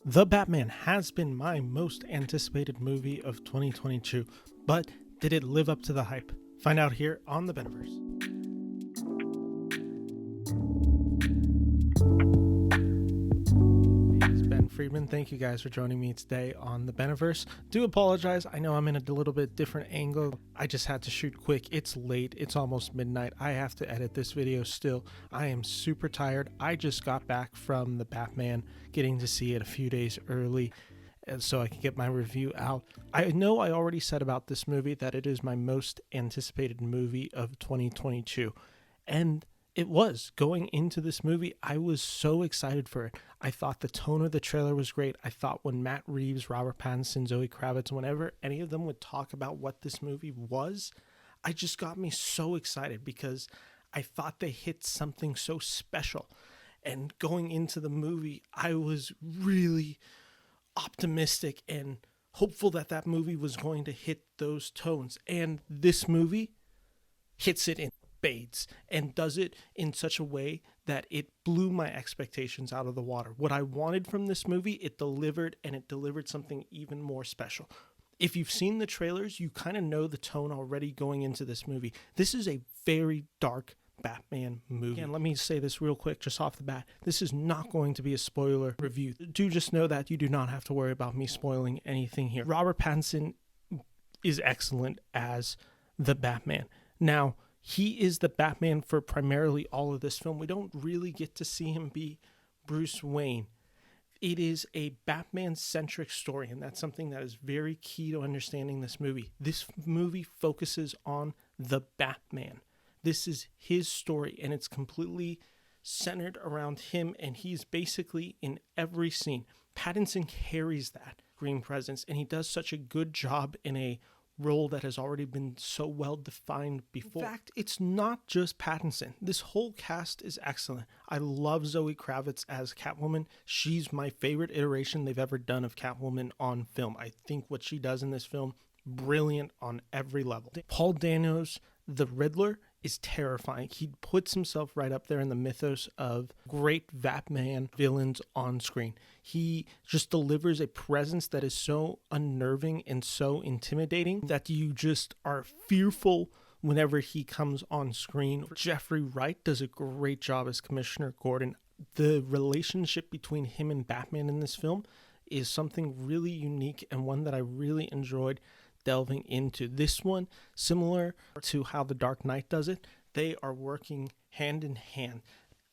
The Batman has been my most anticipated movie of 2022, but did it live up to the hype? Find out here on the Beneverse. It's Ben Friedman. Thank you guys for joining me today on the Beneverse. Do apologize. I know I'm in a little bit different angle. I just had to shoot quick. It's late. It's almost midnight. I have to edit this video still. I am super tired. I just got back from the Batman, getting to see it a few days early, and so I can get my review out. I know I already said about this movie that it is my most anticipated movie of 2022, and it was. Going into this movie, I was so excited for it. I thought the tone of the trailer was great. I thought when Matt Reeves, Robert Pattinson, Zoe Kravitz, whenever any of them would talk about what this movie was, I just got me so excited because I thought they hit something so special. And going into the movie, I was really optimistic and hopeful that that movie was going to hit those tones. And this movie hits it in spades and does it in such a way that it blew my expectations out of the water. What I wanted from this movie, it delivered, and it delivered something even more special. If you've seen the trailers, you kind of know the tone already going into this movie. This is a very dark Batman movie. And let me say this real quick, just off the bat. This is not going to be a spoiler review. Do just know that you do not have to worry about me spoiling anything here. Robert Pattinson is excellent as the Batman. Now, he is the Batman for primarily all of this film. We don't really get to see him be Bruce Wayne. It is a Batman-centric story, and that's something that is very key to understanding this movie. This movie focuses on the Batman. This is his story, and it's completely centered around him, and he's basically in every scene. Pattinson carries that screen presence, and he does such a good job in a role that has already been so well defined before. In fact, it's not just Pattinson. This whole cast is excellent. I love Zoe Kravitz as Catwoman. She's my favorite iteration they've ever done of Catwoman on film. I think what she does in this film, brilliant on every level. Paul Dano's The Riddler is terrifying. He puts himself right up there in the mythos of great Batman villains on screen. He just delivers a presence that is so unnerving and so intimidating that you just are fearful whenever he comes on screen. Jeffrey Wright does a great job as Commissioner Gordon. The relationship between him and Batman in this film is something really unique and one that I really enjoyed delving into. This one, similar to how The Dark Knight does it, they are working hand in hand.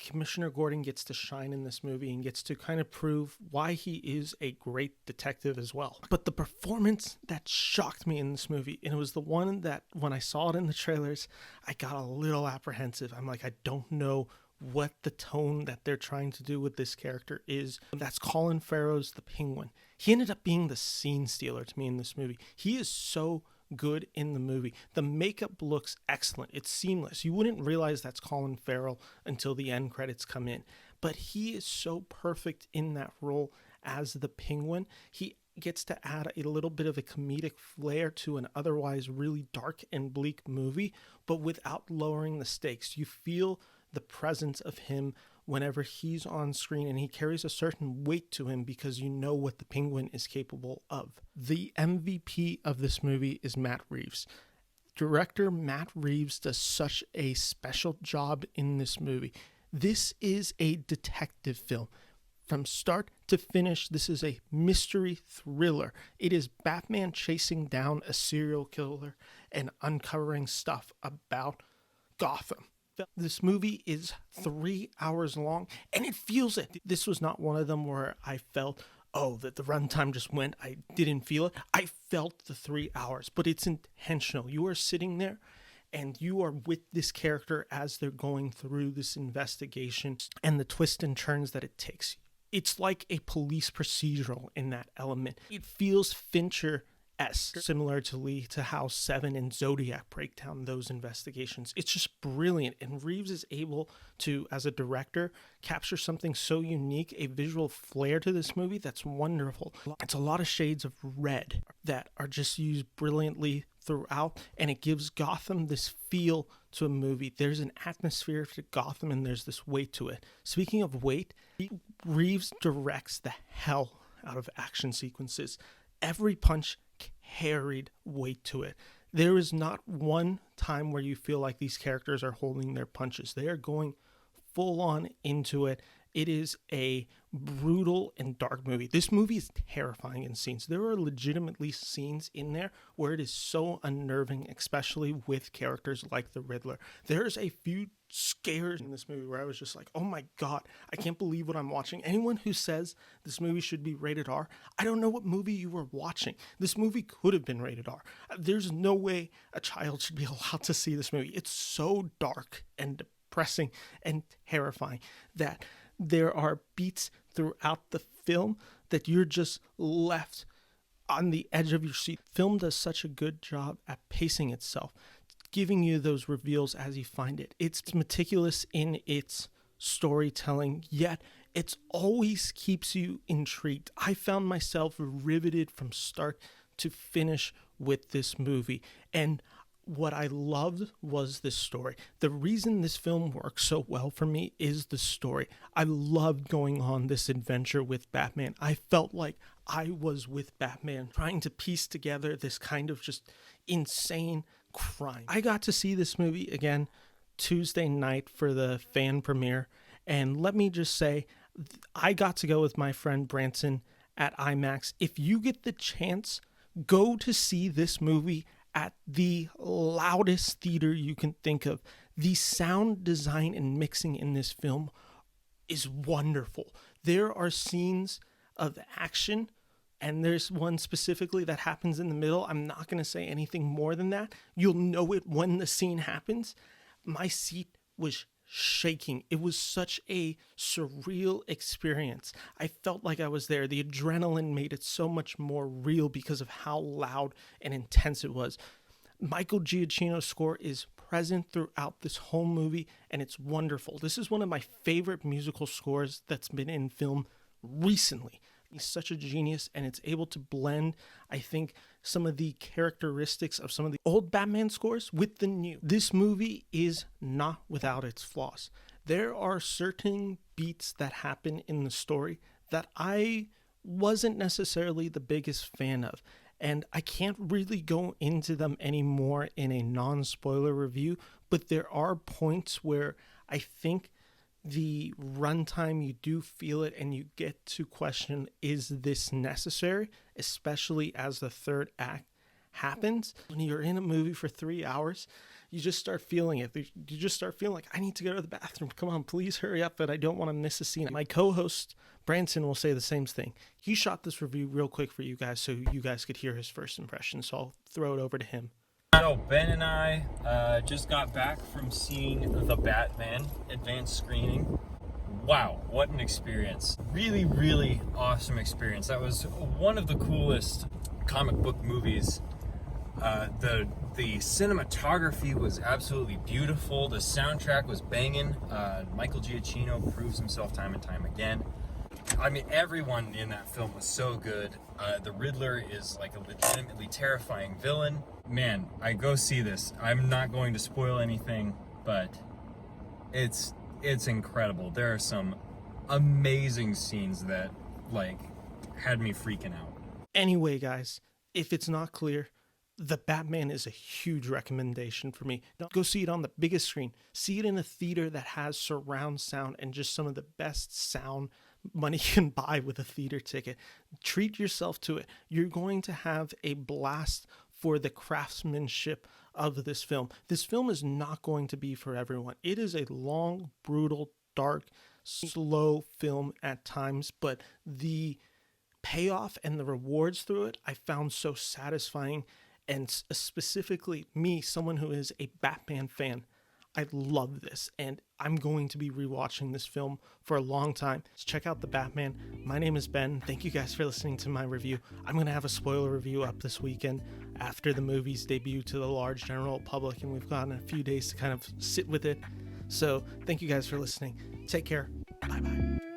Commissioner Gordon gets to shine in this movie and gets to kind of prove why he is a great detective as well. But the performance that shocked me in this movie, and it was the one that when I saw it in the trailers, I got a little apprehensive. I'm like, I don't know what the tone that they're trying to do with this character is. That's Colin Farrell's The Penguin. He ended up being the scene stealer to me in this movie. He is so good in the movie. The makeup looks excellent. It's seamless. You wouldn't realize that's Colin Farrell until the end credits come in. But he is so perfect in that role as the Penguin. He gets to add a little bit of a comedic flair to an otherwise really dark and bleak movie, but without lowering the stakes. You feel the presence of him whenever he's on screen, and he carries a certain weight to him because you know what the Penguin is capable of. The MVP of this movie is Matt Reeves. Director Matt Reeves does such a special job in this movie. This is a detective film. From start to finish, this is a mystery thriller. It is Batman chasing down a serial killer and uncovering stuff about Gotham. This movie is 3 hours long, and it feels it. This was not one of them where I felt, that the runtime just went. I didn't feel it. I felt the 3 hours, but it's intentional. You are sitting there, and you are with this character as they're going through this investigation and the twists and turns that it takes. It's like a police procedural in that element. It feels Fincher-esque, similar to how Seven and Zodiac break down those investigations. It's just brilliant, and Reeves is able to, as a director, capture something so unique, a visual flair to this movie that's wonderful. It's a lot of shades of red that are just used brilliantly throughout, and it gives Gotham this feel to a movie. There's an atmosphere to Gotham, and there's this weight to it. Speaking of weight, Reeves directs the hell out of action sequences. Every punch carried weight to it. There is not one time where you feel like these characters are holding their punches. They are going full on into it. It is a brutal and dark movie. This movie is terrifying in scenes. There are legitimately scenes in there where it is so unnerving, especially with characters like the Riddler. There's a few scares in this movie where I was just like, oh my God, I can't believe what I'm watching. Anyone who says this movie should be rated R, I don't know what movie you were watching. This movie could have been rated R. There's no way a child should be allowed to see this movie. It's so dark and depressing and terrifying that there are beats throughout the film that you're just left on the edge of your seat. Film does such a good job at pacing itself, giving you those reveals as you find it. It's meticulous in its storytelling, yet it always keeps you intrigued. I found myself riveted from start to finish with this movie, and what I loved was this story. The reason this film works so well for me is the story. I loved going on this adventure with Batman. I felt like I was with Batman, trying to piece together this kind of just insane crime. I got to see this movie again Tuesday night for the fan premiere, and let me just say, I got to go with my friend Branson at IMAX. If you get the chance, go to see this movie at the loudest theater you can think of. The sound design and mixing in this film is wonderful. There are scenes of action, and there's one specifically that happens in the middle. I'm not going to say anything more than that. You'll know it when the scene happens. My seat was shaking. It was such a surreal experience. I felt like I was there. The adrenaline made it so much more real because of how loud and intense it was. Michael Giacchino's score is present throughout this whole movie, and it's wonderful. This is one of my favorite musical scores that's been in film recently. He's such a genius, and it's able to blend, I think, some of the characteristics of some of the old Batman scores with the new. This movie is not without its flaws. There are certain beats that happen in the story that I wasn't necessarily the biggest fan of, and I can't really go into them anymore in a non-spoiler review, but there are points where I think the runtime, you do feel it, and you get to question, is this necessary? Especially as the third act happens. When you're in a movie for 3 hours, you just start feeling it. You just start feeling like, I need to go to the bathroom. Come on, please hurry up, but I don't want to miss a scene. My co-host, Branson, will say the same thing. He shot this review real quick for you guys so you guys could hear his first impression, so I'll throw it over to him. So Ben and I just got back from seeing The Batman advanced screening. Wow, what an experience. Really, really awesome experience. That was one of the coolest comic book movies. The cinematography was absolutely beautiful. The soundtrack was banging. Michael Giacchino proves himself time and time again. I mean, everyone in that film was so good. The Riddler is like a legitimately terrifying villain. Man, I go see this. I'm not going to spoil anything, but it's incredible. There are some amazing scenes that like had me freaking out. Anyway, guys, if it's not clear, The Batman is a huge recommendation for me. Now, go see it on the biggest screen. See it in a theater that has surround sound and just some of the best sound money can buy with a theater ticket. Treat yourself to it. You're going to have a blast for the craftsmanship of this film. This film is not going to be for everyone. It is a long, brutal, dark, slow film at times, but the payoff and the rewards through it I found so satisfying. And specifically me, someone who is a Batman fan, I love this, and I'm going to be rewatching this film for a long time. So check out The Batman. My name is Ben. Thank you guys for listening to my review. I'm going to have a spoiler review up this weekend after the movie's debut to the large general public, and we've gotten a few days to kind of sit with it. So thank you guys for listening. Take care. Bye-bye.